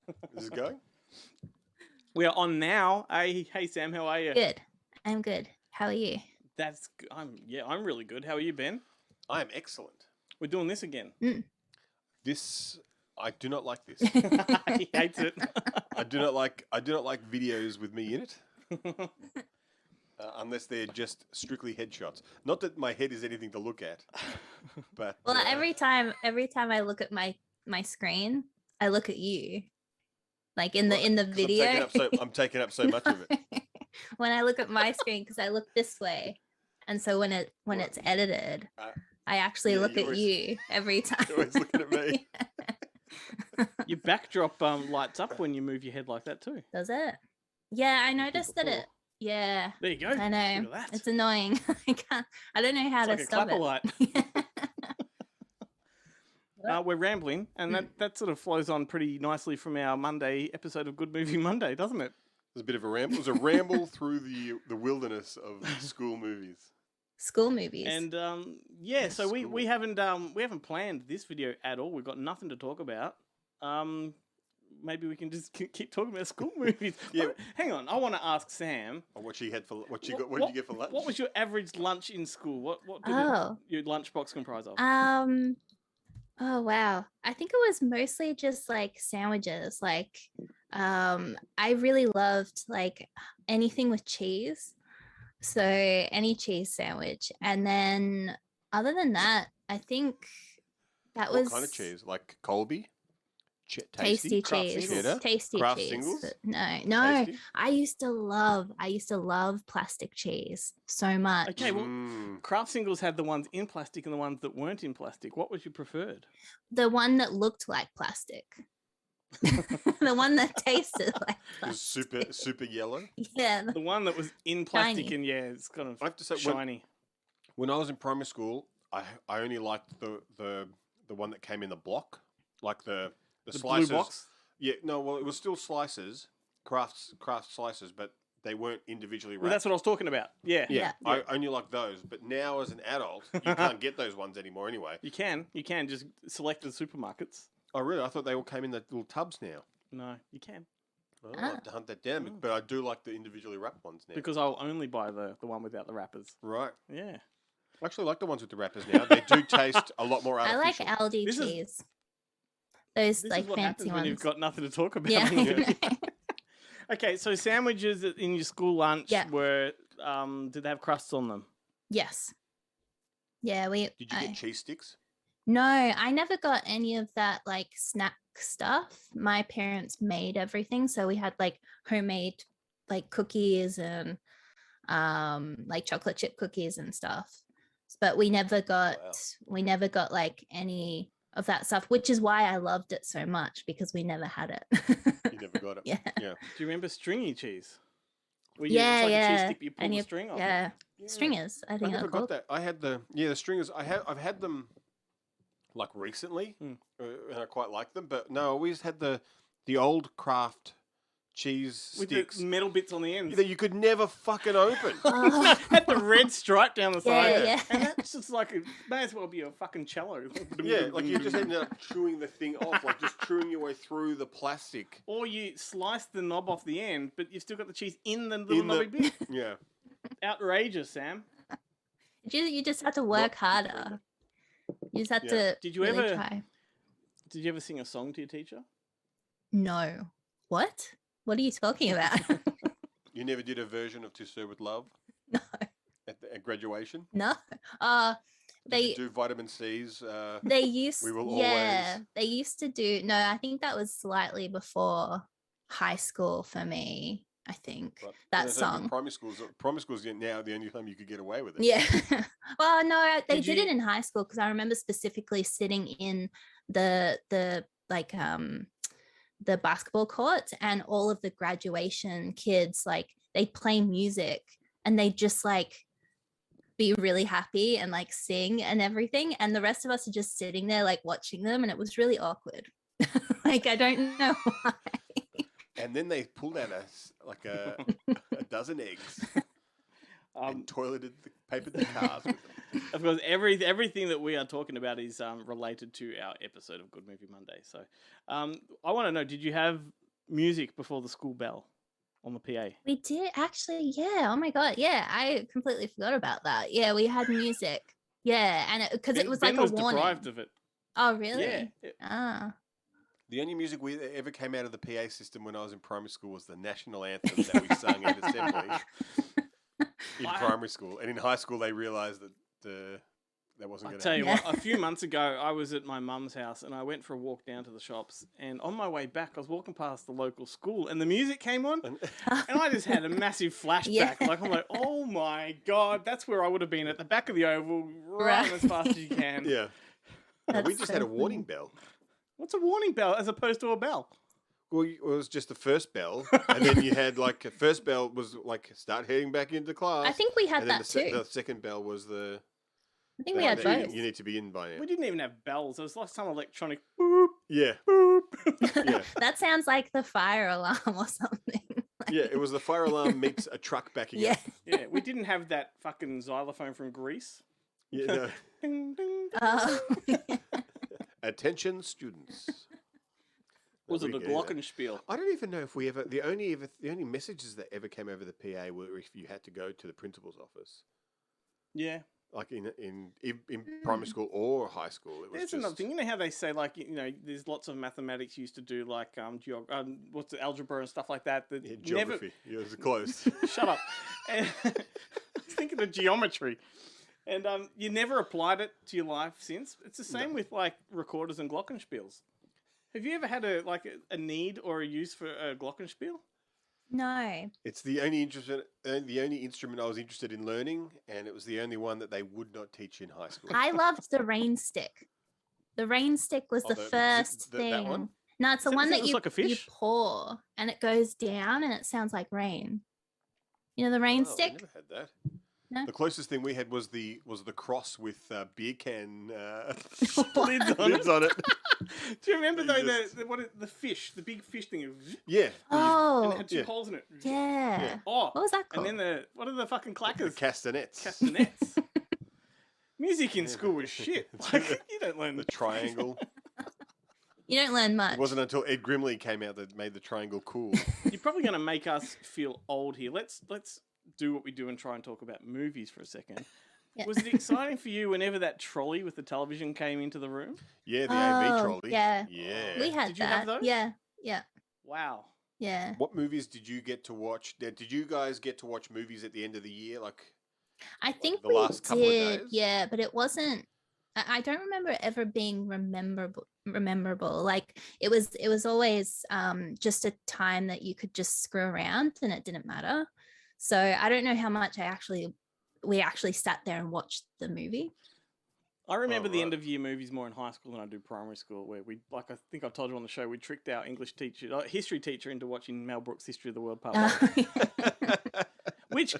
Is this going? We are on now. Hey Sam, how are you? Good. I'm good. How are you? I'm really good. How are you, Ben? I am excellent. We're doing this again. I do not like this. He hates it. I do not like videos with me in it. Unless they're just strictly headshots. Not that my head is anything to look at, but Well, every time I look at my screen, I look at you. Like in the video. I'm taking up so much of it. When I look at my screen, because I look this way, and so when it's edited, I actually look at you every time. You're always looking at me. Your backdrop lights up when you move your head like that too. Does it? Yeah, I noticed that it. Yeah. There you go. I know. Look at that. It's annoying. I don't know how to like stop it. Light. We're rambling, and that sort of flows on pretty nicely from our Monday episode of Good Movie Monday, doesn't it? It was a bit of a ramble. It was a ramble through the wilderness of school movies. School movies. And so we haven't planned this video at all. We've got nothing to talk about. Maybe we can just keep talking about school movies. Yeah. Hang on, I want to ask Sam. What did you get for lunch? What was your average lunch in school? What did your lunchbox comprise of? Oh wow. I think it was mostly just like sandwiches. Like I really loved like anything with cheese. So any cheese sandwich. And then other than that, I think that was... What kind of cheese? Like Colby? Tasty cheese. Tasty Kraft cheese. singles? No. Tasty? I used to love plastic cheese so much. Okay, well, Kraft singles had the ones in plastic and the ones that weren't in plastic. What was your preferred? The one that looked like plastic. The one that tasted like plastic. It was super yellow. Yeah. The one that was in plastic Shiny. and it's kind of I have to say, shiny. When I was in primary school, I only liked the one that came in the block, like the slices. Blue box? Yeah, no, well, it was still slices, Kraft slices, but they weren't individually wrapped. Well, that's what I was talking about. Yeah. I only like those, but now as an adult, you can't get those ones anymore anyway. You can just select the supermarkets. Oh, really? I thought they all came in the little tubs now. No, you can. Oh, I'll have to hunt that down, but I do like the individually wrapped ones now. Because I'll only buy the one without the wrappers. Right. Yeah. I actually like the ones with the wrappers now. They do taste a lot more artificial. I like Aldi cheese. Those this like is what fancy happens ones. when you've got nothing to talk about. Yeah. Okay, so sandwiches in your school lunch were did they have crusts on them? Yes. Yeah, Did you get cheese sticks? No, I never got any of that like snack stuff. My parents made everything, so we had like homemade like cookies and like chocolate chip cookies and stuff. But we never got like any of that stuff, which is why I loved it so much, because we never had it. You never got it. Yeah. Do you remember stringy cheese? It's like a cheese stick, you pull the string off. Yeah. Stringers. I think I never got that. I had the stringers. I've had them like recently, and I quite like them. But no, I always had the old Kraft cheese with sticks the metal bits on the ends that you could never fucking open. Had the red stripe down the side, yeah. And that's just like may as well be a fucking cello. Yeah, like you just ended up chewing the thing off, like just chewing your way through the plastic. Or you slice the knob off the end, but you've still got the cheese in the little knobby bit. Yeah. Outrageous, Sam. You just have to work harder. You just have to. Did you really ever try. Did you ever sing a song to your teacher? No. What? What are you talking about? You never did a version of "To Serve with Love"? No. At graduation? No. Did you do vitamin C's? They used. We will always. They used to do. No, I think that was slightly before high school for me. I think that song. Primary schools now the only time you could get away with it. Yeah. Well, no, they did it in high school, because I remember specifically sitting in the basketball courts, and all of the graduation kids, like, they'd play music and they'd just like be really happy and like sing and everything, and the rest of us are just sitting there like watching them, and it was really awkward. Like, I don't know why. And then they pulled out a dozen eggs and toileted papered the cars with them. Of course, everything that we are talking about is related to our episode of Good Movie Monday. So, I want to know: did you have music before the school bell on the PA? We did actually. Yeah. Oh my god. Yeah, I completely forgot about that. Yeah, we had music. Yeah, and because it was Ben like a was warning. deprived of it. Oh really? Yeah. Ah. The only music we ever came out of the PA system when I was in primary school was the national anthem that we sung at assembly in primary school. And in high school, they realised that that wasn't going to happen. I'll tell you what, a few months ago, I was at my mum's house and I went for a walk down to the shops. And on my way back, I was walking past the local school and the music came on. And I just had a massive flashback. Yeah. Like, I'm like, oh my God, that's where I would have been at the back of the oval, running as fast as you can. Yeah. Well, we just had a warning funny. bell. What's a warning bell as opposed to a bell? Well, it was just the first bell, and then you had like a first bell was like start heading back into class. I think we had and then that too. the second bell was the. I think we had both. You need to be in by now. We didn't even have bells. It was like some electronic boop, Yeah, boop. yeah, That sounds like the fire alarm or something. yeah. It was the fire alarm meets a truck backing Yeah. up. Yeah, we didn't have that fucking xylophone from Greece. Yeah. No. Ding, ding, ding. Oh. Attention, students. Was it We the go. glockenspiel? I don't even know if we ever the only messages that ever came over the PA were if you had to go to the principal's office, Yeah. like in primary school or high school. It was There's just, another thing. You know how they say, like, you know, there's lots of mathematics used to do, like, what's the algebra and stuff like that. That Yeah, geography. Yeah, it was close. Shut up. And I was thinking of geometry. And you never applied it to your life since. It's the same with, like, recorders and glockenspiels. Have you ever had a need or a use for a glockenspiel? No. It's the only instrument I was interested in learning, and it was the only one that they would not teach in high school. I loved the rain stick. The rain stick was Oh, the the- first that thing. one? No, it's the Is that one the that thing that you, looks like a you fish? pour and it goes down and it sounds like rain. You know the rain Oh, I stick? never had that. No? The closest thing we had was the cross with beer can Lids on lids on it. Do you remember, though, Just- the fish, the big fish thing? Yeah. And Oh, it had two Yeah. holes in it. yeah. Oh. What was that called? And then what are the fucking The clackers? castanets. Castanets. Music in school was shit. Like, you don't learn The triangle. You don't learn much. It wasn't until Ed Grimley came out that made the triangle cool. You're probably going to make us feel old here. Let's do what we do and try and talk about movies for a second. Yeah. Was it exciting for you whenever that trolley with the television came into the room? Yeah, the AV Oh, trolley. yeah. Yeah. We had Did you that. have those? Yeah. Yeah. Wow. Yeah. What movies did you get to watch? Did you guys get to watch movies at the end of the year? Like, I think the we last couple of did. days? Yeah, but it wasn't. I don't remember it ever being rememberable. Like it was always just a time that you could just screw around and it didn't matter. So I don't know how much we actually sat there and watched the movie. I remember the right. end of year movies more in high school than I do primary school, where we, like, I think I've told you on the show, we tricked our English teacher, history teacher, into watching Mel Brooks' History of the World Part 1, which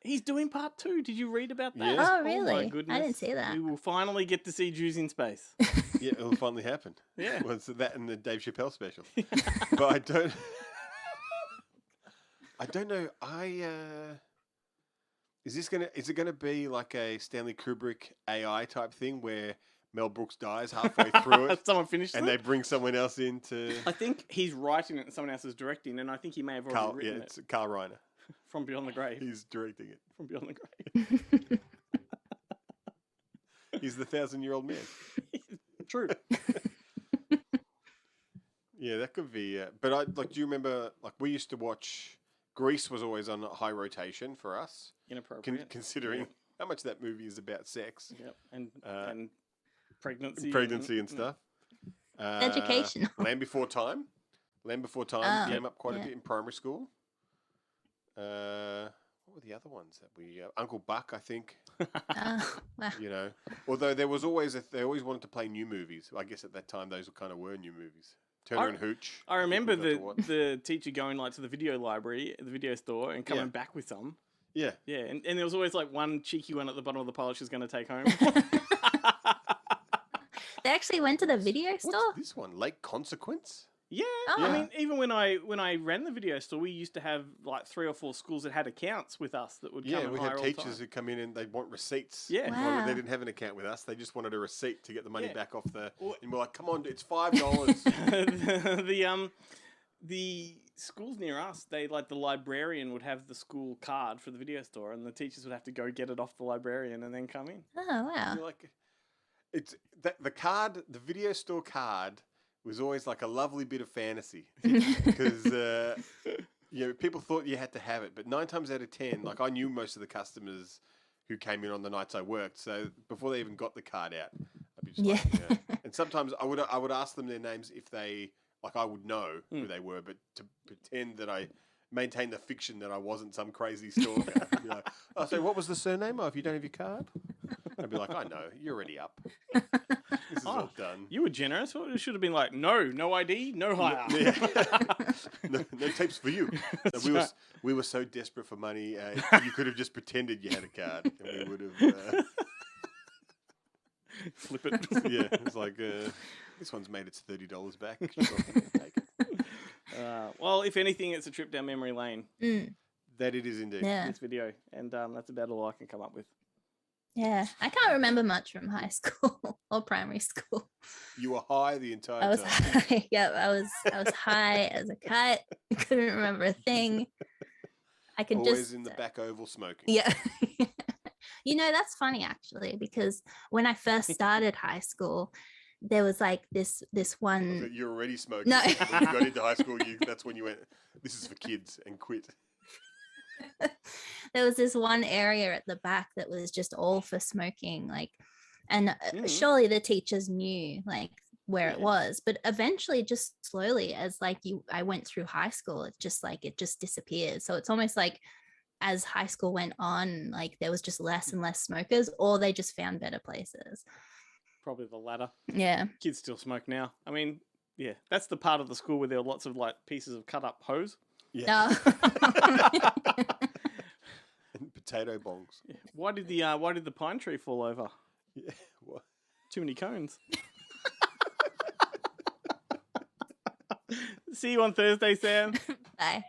he's doing part 2. Did you read about that? Yeah. Oh, my really? I goodness. didn't see that. We will finally get to see Jews in space. yeah, it'll finally happen. Yeah. Well, it's that and the Dave Chappelle special. But I don't know. Is it gonna be like a Stanley Kubrick AI type thing where Mel Brooks dies halfway through it Someone finished and it? they bring someone else in to I think he's writing it and someone else is directing, and I think he may have already Carl? Yeah, written it's it Carl Reiner. from Beyond the Grave. He's directing it. From Beyond the Grave. He's the 1,000-year-old man. True. Yeah, that could be. But do you remember? Like, we used to watch. Grease was always on high rotation for us, Inappropriate. considering Yep. how much that movie is about sex, Yep. And pregnancy. pregnancy, and stuff. Educational. Land Before Time. Land Before Time Oh, came up quite a yeah. bit in primary school. What were the other ones that we? Uncle Buck, I think. Wow. You know, although there was always they always wanted to play new movies. I guess at that time those were new movies. Turner and Hooch. I think remember we got to watch. the teacher going to the video library, the video store, and coming back with some. Yeah. Yeah, and there was always one cheeky one at the bottom of the pile she was going to take home. They actually went to the video store? What's this one? Lake Consequence? Yeah, Oh. I mean, even when I ran the video store, we used to have like 3 or 4 schools that had accounts with us that would come and we hire had all the teachers time. who come in and they want receipts. Yeah. Well, Wow. they didn't have an account with us. They just wanted a receipt to get the money Yeah. back off the. Or- And we're like, come on, it's $5. The schools near us, the librarian would have the school card for the video store, and the teachers would have to go get it off the librarian and then come in. Oh wow. You're like, it's that the video store card was always like a lovely bit of fantasy because people thought you had to have it, but 9 times out of 10, like I knew most of the customers who came in on the nights I worked, so before they even got the card out, I'd be just like, and sometimes I would ask them their names if they like I would know who they were, but to pretend that I maintain the fiction that I wasn't some crazy stalker. I'd be like, oh, so what was the surname? Oh, if you don't have your card. I'd be like, I know, you're already up. This is all done. You were generous. It should have been like, no ID, no hire. Yeah. no tapes for you. No, we were so desperate for money, you could have just pretended you had a card, and we would have. Flip it. Yeah, it's like this one's made its $30 back. Just take it. Well, if anything, it's a trip down memory lane. That it is indeed. Yeah. This video, and that's about all I can come up with. Yeah. I can't remember much from high school or primary school. You were high the entire I was time. high. Yeah, I was high as a kite. I couldn't remember a thing. I could Always just in the back oval smoking. Yeah. That's funny actually, because when I first started high school, there was like this one. You're already smoking. No. When you got into high school, that's when you went, this is for kids, and quit. There was this one area at the back that was just all for smoking, and surely the teachers knew where it was, but eventually, just slowly, as I went through high school, it just disappeared. So it's almost like as high school went on, there was just less and less smokers, or they just found better places. Probably the latter. Yeah. Kids still smoke now. I mean, yeah, that's the part of the school where there are lots of pieces of cut up hose. Yeah. And potato bongs. Yeah. Why did the pine tree fall over? Yeah. What? Too many cones. See you on Thursday, Sam. Bye.